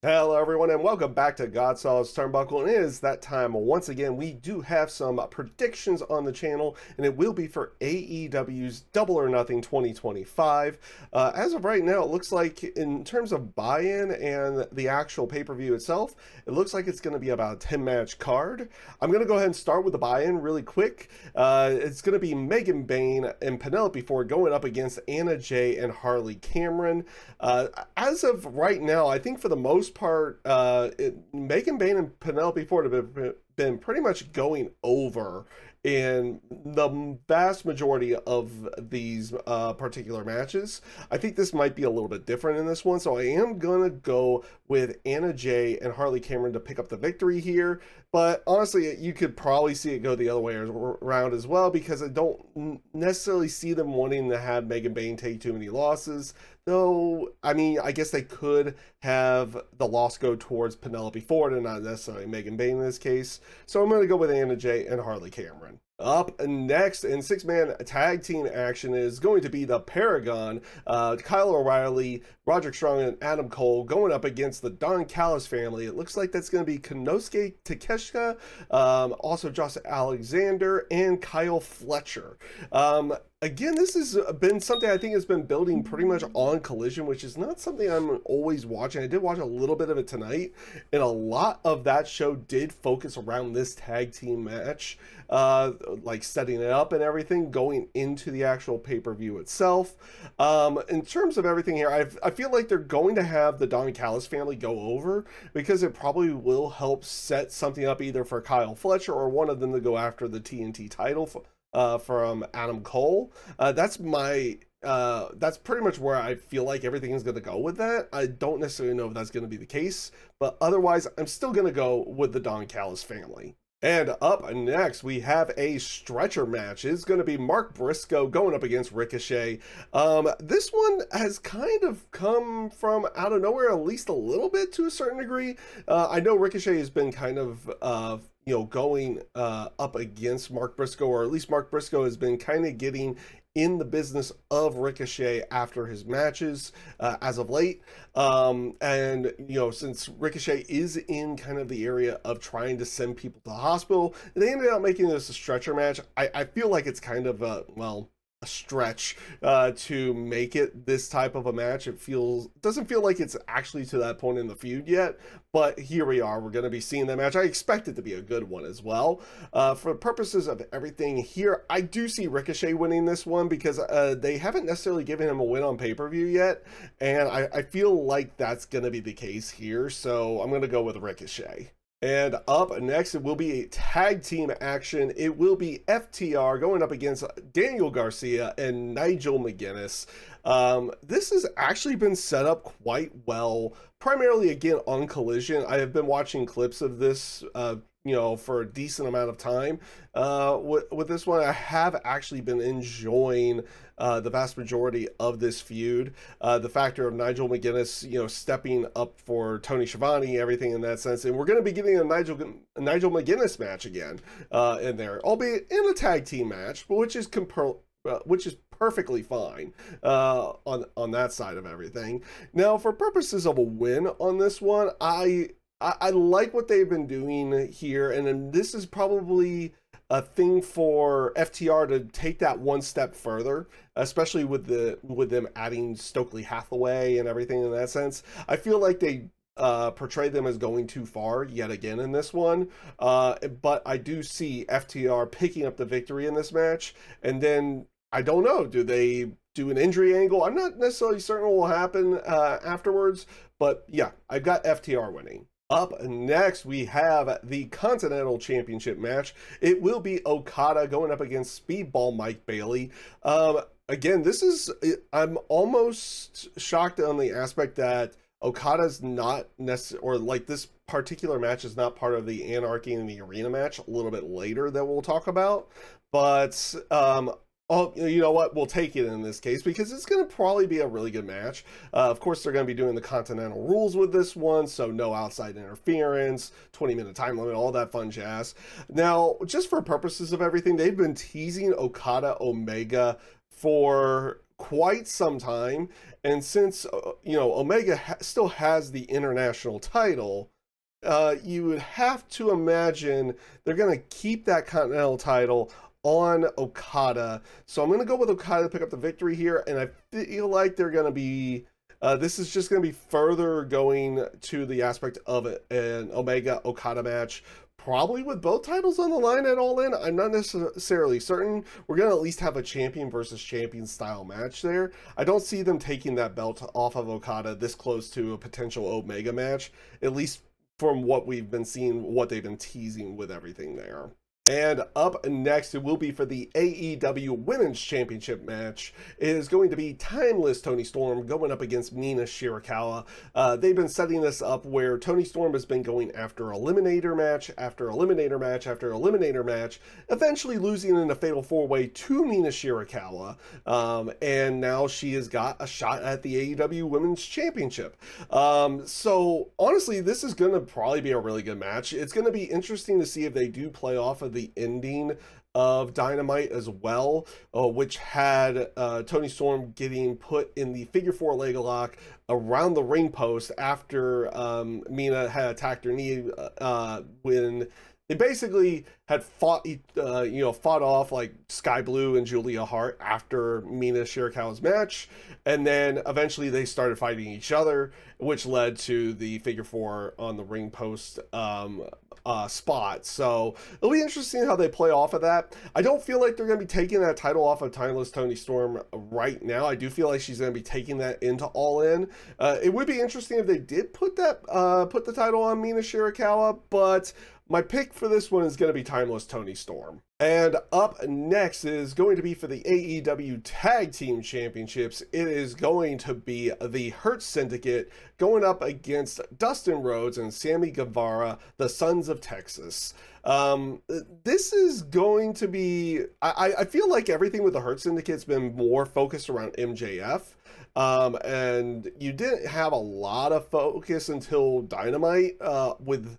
Hello everyone and welcome back to GodSaw's Turnbuckle, and it is that time once again. We do have some predictions on the channel, and it will be for AEW's Double or Nothing 2025. As of right now, it looks like in terms of buy-in and the actual pay-per-view itself, it looks like it's going to be about a 10-match card. I'm going to go ahead and start with the buy-in really quick. It's going to be Megan Bayne and Penelope Ford going up against Anna Jay and Harley Cameron. As of right now, I think for the most part, Megan Bayne and Penelope Ford have been pretty much going over in the vast majority of these particular matches. I think this might be a little bit different in this one, so I am gonna go with Anna Jay and Harley Cameron to pick up the victory here. But honestly, you could probably see it go the other way around as well, because I don't necessarily see them wanting to have Megan Bayne take too many losses. Though, I mean, I guess they could have the loss go towards Penelope Ford and not necessarily Megan Bayne in this case. So I'm going to go with Anna Jay and Harley Cameron. Up next in six-man tag team action is going to be the Paragon, Kyle O'Reilly, Roderick Strong, and Adam Cole going up against the Don Callis family. It looks like that's going to be Konosuke Takeshita, also Josh Alexander, and Kyle Fletcher. Again, this has been something I think has been building pretty much on Collision, which is not something I'm always watching. I did watch a little bit of it tonight, and a lot of that show did focus around this tag team match, like setting it up and everything going into the actual pay-per-view itself. In terms of everything here, I feel like they're going to have the Don Callis family go over, because it probably will help set something up either for Kyle Fletcher or one of them to go after the TNT title from Adam Cole. That's pretty much where I feel like everything is going to go with that. I don't necessarily know if that's going to be the case, but otherwise I'm still going to go with the Don Callis family. And up next, we have a stretcher match. It's going to be Mark Briscoe going up against Ricochet. This one has kind of come from out of nowhere, at least a little bit to a certain degree. I know Ricochet has been kind of, going up against Mark Briscoe, or at least Mark Briscoe has been kind of getting in the business of Ricochet after his matches as of late. And, since Ricochet is in kind of the area of trying to send people to the hospital, they ended up making this a stretcher match. I feel like it's kind of a stretch to make it this type of a match. Doesn't feel like it's actually to that point in the feud yet, but here we are. We're going to be seeing that match. I expect it to be a good one as well. For purposes of everything here, I do see Ricochet winning this one, because they haven't necessarily given him a win on pay-per-view yet, and I feel like that's going to be the case here, so I'm going to go with Ricochet. And up next, it will be a tag team action. It will be FTR going up against Daniel Garcia and Nigel McGuinness. This has actually been set up quite well, primarily again on Collision. I have been watching clips of this, for a decent amount of time. With this one, I have actually been enjoying the vast majority of this feud. The factor of Nigel McGuinness, stepping up for Tony Schiavone, everything in that sense. And we're going to be getting a Nigel McGuinness match again in there, albeit in a tag team match, but which is perfectly fine on that side of everything. Now, for purposes of a win on this one, I like what they've been doing here, and then this is probably a thing for FTR to take that one step further, especially with them adding Stokely Hathaway and everything in that sense. I feel like they portray them as going too far yet again in this one, but I do see FTR picking up the victory in this match, and then I don't know, do they do an injury angle? I'm not necessarily certain what will happen afterwards, but yeah, I've got FTR winning. Up next, we have the Continental Championship match. It will be Okada going up against Speedball Mike Bailey. Again, I'm almost shocked on the aspect that Okada's not necessarily, or like this particular match is not part of the Anarchy in the Arena match a little bit later that we'll talk about. But oh, you know what? We'll take it in this case, because it's going to probably be a really good match. Of course, they're going to be doing the Continental rules with this one, so no outside interference, 20-minute time limit, all that fun jazz. Now, just for purposes of everything, they've been teasing Okada Omega for quite some time. And since, Omega still has the international title, you would have to imagine they're going to keep that Continental title on Okada. So I'm going to go with Okada to pick up the victory here. And I feel like they're going to be this is just going to be further going to the aspect of an Omega Okada match, probably with both titles on the line at All In. I'm not necessarily certain. We're going to at least have a champion versus champion style match there. I don't see them taking that belt off of Okada this close to a potential Omega match, at least from what we've been seeing, what they've been teasing with everything there. And up next, it will be for the AEW Women's Championship match. It is going to be Timeless Toni Storm going up against Mina Shirakawa. They've been setting this up where Toni Storm has been going after Eliminator match, after Eliminator match, after Eliminator match, eventually losing in a Fatal 4-Way to Mina Shirakawa. And now she has got a shot at the AEW Women's Championship. So honestly, this is going to probably be a really good match. It's going to be interesting to see if they do play off of the ending of Dynamite as well, which had Toni Storm getting put in the figure 4 leg lock around the ring post after Mina had attacked her knee when they basically had fought off like Sky Blue and Julia Hart after Mina Shirakawa's match, and then eventually they started fighting each other, which led to the figure 4 on the ring post spot. So it'll be interesting how they play off of that. I don't feel like they're going to be taking that title off of Timeless Toni Storm right now. I do feel like she's going to be taking that into All In. It would be interesting if they did put the title on Mina Shirakawa, but my pick for this one is going to be Timeless Toni Storm. And up next is going to be for the AEW Tag Team Championships. It is going to be the Hurt Syndicate going up against Dustin Rhodes and Sammy Guevara, the Sons of Texas. This is going to be... I feel like everything with the Hurt Syndicate's been more focused around MJF. And you didn't have a lot of focus until Dynamite with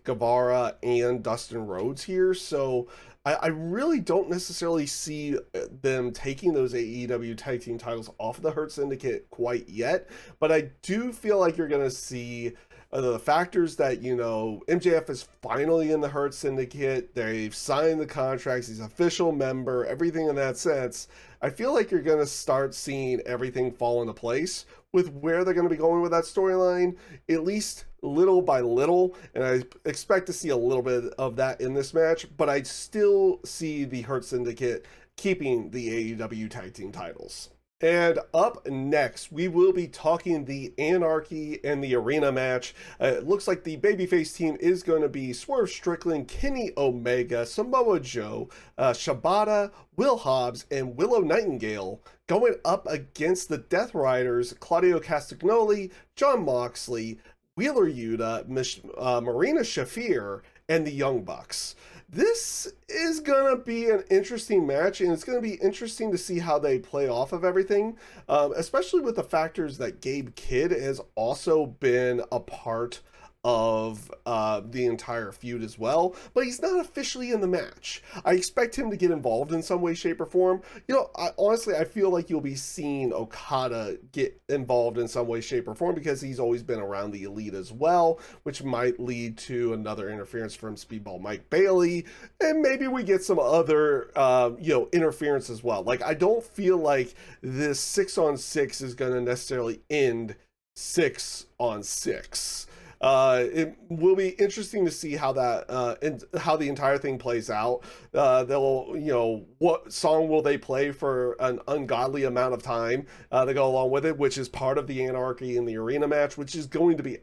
Guevara and Dustin Rhodes here. So I really don't necessarily see them taking those AEW tag team titles off of the Hurt Syndicate quite yet, but I do feel like you're going to see the factors that, MJF is finally in the Hurt Syndicate. They've signed the contracts. He's an official member, everything in that sense. I feel like you're going to start seeing everything fall into place with where they're going to be going with that storyline, at least little by little, and I expect to see a little bit of that in this match, but I still see the Hurt Syndicate keeping the AEW tag team titles. And up next, we will be talking the Anarchy and the Arena match. It looks like the babyface team is going to be Swerve Strickland, Kenny Omega, Samoa Joe, Shibata, Will Hobbs, and Willow Nightingale going up against the Death Riders, Claudio Castagnoli, Jon Moxley, Wheeler Yuta, Marina Shafir, and the Young Bucks. This is going to be an interesting match, and it's going to be interesting to see how they play off of everything, especially with the factors that Gabe Kidd has also been a part of the entire feud as well, but he's not officially in the match. I expect him to get involved in some way, shape, or form. Honestly, I feel like you'll be seeing Okada get involved in some way, shape, or form because he's always been around the Elite as well, which might lead to another interference from Speedball Mike Bailey, and maybe we get some other, interference as well. Like, I don't feel like this 6-on-6 is going to necessarily end 6-on-6. It will be interesting to see how that and how the entire thing plays out. They'll, what song will they play for an ungodly amount of time to go along with it, which is part of the Anarchy in the Arena match, which is going to be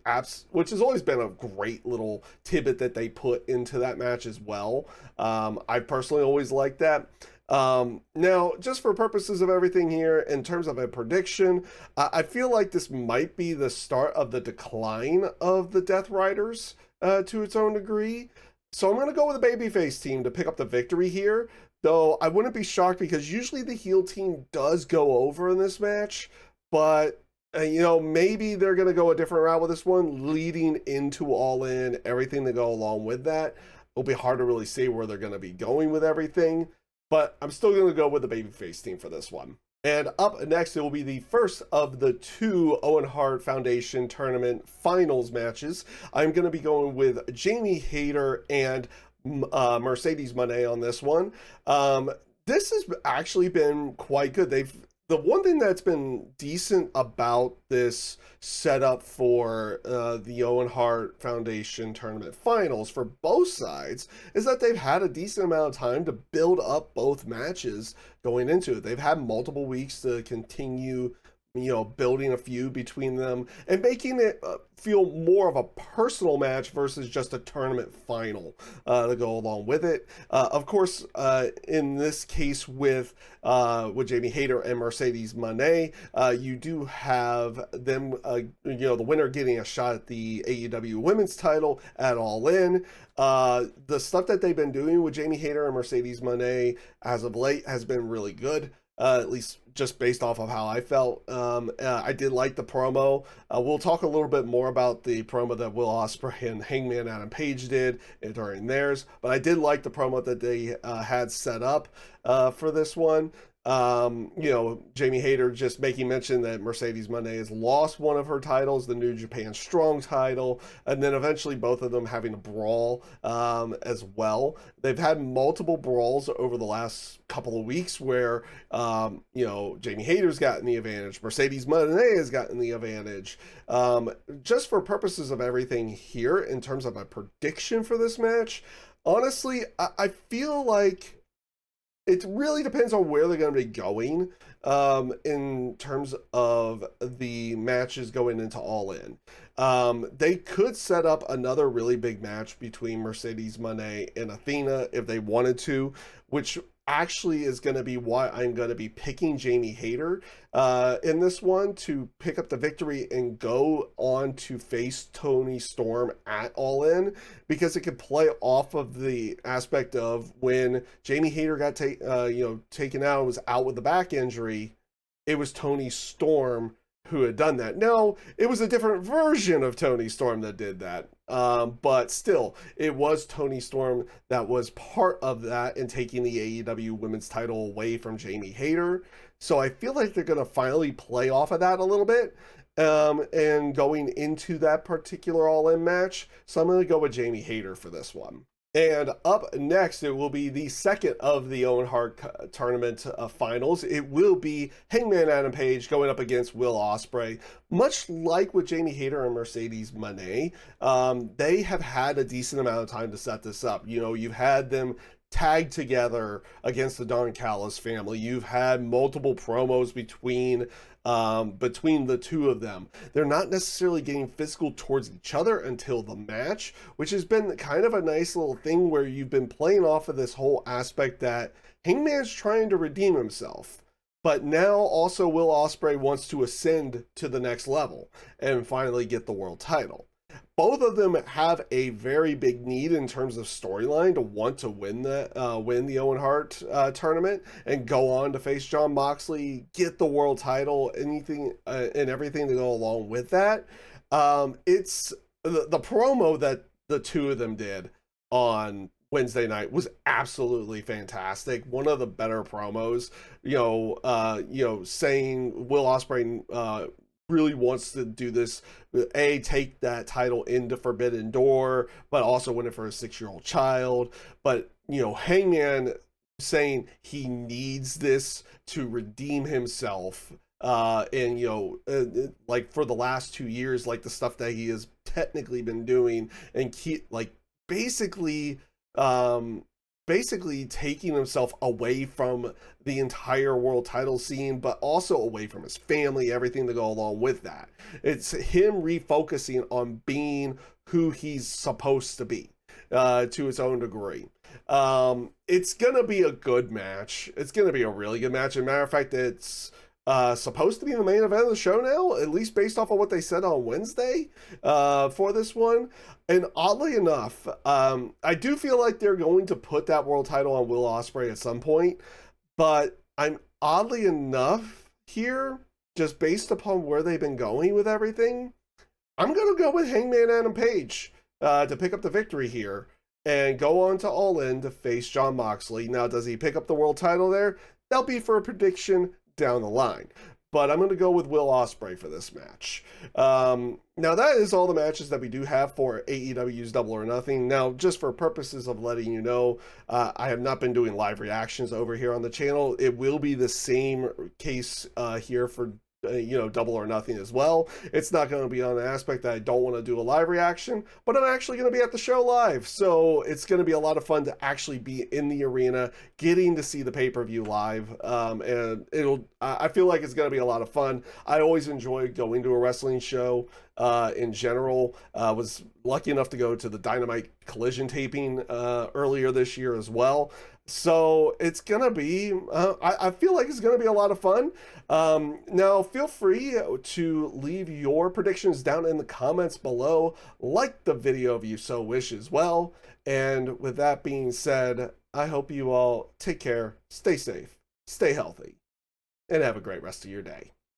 which has always been a great little tidbit that they put into that match as well. I personally always liked that. Now, just for purposes of everything here, in terms of a prediction, I feel like this might be the start of the decline of the Death Riders to its own degree. So I'm going to go with the babyface team to pick up the victory here, though I wouldn't be shocked because usually the heel team does go over in this match, but maybe they're going to go a different route with this one, leading into All In, everything that go along with that. It'll be hard to really say where they're going to be going with everything. But I'm still going to go with the babyface team for this one. And up next, it will be the first of the two Owen Hart Foundation Tournament Finals matches. I'm going to be going with Jamie Hayter and Mercedes Moné on this one. This has actually been quite good. The one thing that's been decent about this setup for the Owen Hart Foundation Tournament Finals for both sides is that they've had a decent amount of time to build up both matches going into it. They've had multiple weeks to continue, building a feud between them and making it feel more of a personal match versus just a tournament final to go along with it. Of course, in this case with Jamie Hayter and Mercedes Moné, you do have them, the winner getting a shot at the AEW Women's title at All In. The stuff that they've been doing with Jamie Hayter and Mercedes Moné as of late has been really good. At least just based off of how I felt. I did like the promo. We'll talk a little bit more about the promo that Will Ospreay and Hangman Adam Page did during theirs, but I did like the promo that they had set up for this one. Jamie Hayter just making mention that Mercedes Moné has lost one of her titles, the New Japan Strong title, and then eventually both of them having a brawl as well. They've had multiple brawls over the last couple of weeks where, Jamie Hayter's gotten the advantage, Mercedes Moné has gotten the advantage. Just for purposes of everything here, in terms of my prediction for this match, honestly, I feel like it really depends on where they're going to be going in terms of the matches going into All In. They could set up another really big match between Mercedes Moné and Athena if they wanted to, which actually is going to be why I'm going to be picking Jamie Hayter in this one to pick up the victory and go on to face Toni Storm at All In, because it could play off of the aspect of when Jamie Hayter got taken out and was out with the back injury. It was Toni Storm who had done that. Now, it was a different version of Toni Storm that did that. But still, it was Toni Storm that was part of that and taking the AEW Women's title away from Jamie Hayter. So I feel like they're going to finally play off of that a little bit and going into that particular All-In match. So I'm going to go with Jamie Hayter for this one. And up next, it will be the second of the Owen Hart Tournament finals. It will be Hangman Adam Page going up against Will Ospreay. Much like with Jamie Hayter and Mercedes Moné, they have had a decent amount of time to set this up. You've had them tagged together against the Don Callis family. You've had multiple promos between the two of them. They're not necessarily getting physical towards each other until the match, which has been kind of a nice little thing where you've been playing off of this whole aspect that Hangman's trying to redeem himself. But now also Will Ospreay wants to ascend to the next level and finally get the world title. Both of them have a very big need in terms of storyline to want to win the Owen Hart tournament and go on to face Jon Moxley, get the world title, anything and everything to go along with that. It's the promo that the two of them did on Wednesday night was absolutely fantastic. One of the better promos. Saying Will Ospreay really wants to do this, take that title into Forbidden Door, but also win it for a 6-year-old child. But, Hangman saying he needs this to redeem himself. Like for the last 2 years, like the stuff that he has technically been doing and basically taking himself away from the entire world title scene, but also away from his family, everything to go along with that. It's him refocusing on being who he's supposed to be to his own degree. It's going to be a good match. It's going to be a really good match. As a matter of fact, it's supposed to be the main event of the show now, at least based off of what they said on Wednesday for this one. And oddly enough, I do feel like they're going to put that world title on Will Ospreay at some point, but I'm oddly enough here, just based upon where they've been going with everything, I'm going to go with Hangman Adam Page to pick up the victory here and go on to All In to face Jon Moxley. Now, does he pick up the world title there? That'll be for a prediction down the line. But I'm going to go with Will Ospreay for this match. Now, that is all the matches that we do have for AEW's Double or Nothing. Now, just for purposes of letting you know, I have not been doing live reactions over here on the channel. It will be the same case here for Double or Nothing as well. It's not going to be on the aspect that I don't want to do a live reaction, but I'm actually going to be at the show live. So it's going to be a lot of fun to actually be in the arena, getting to see the pay-per-view live. And I feel like it's going to be a lot of fun. I always enjoy going to a wrestling show in general. Was lucky enough to go to the Dynamite Collision taping earlier this year as well. So it's gonna be, I feel like it's gonna be a lot of fun. Now, feel free to leave your predictions down in the comments below. Like the video if you so wish as well. And with that being said, I hope you all take care, stay safe, stay healthy, and have a great rest of your day.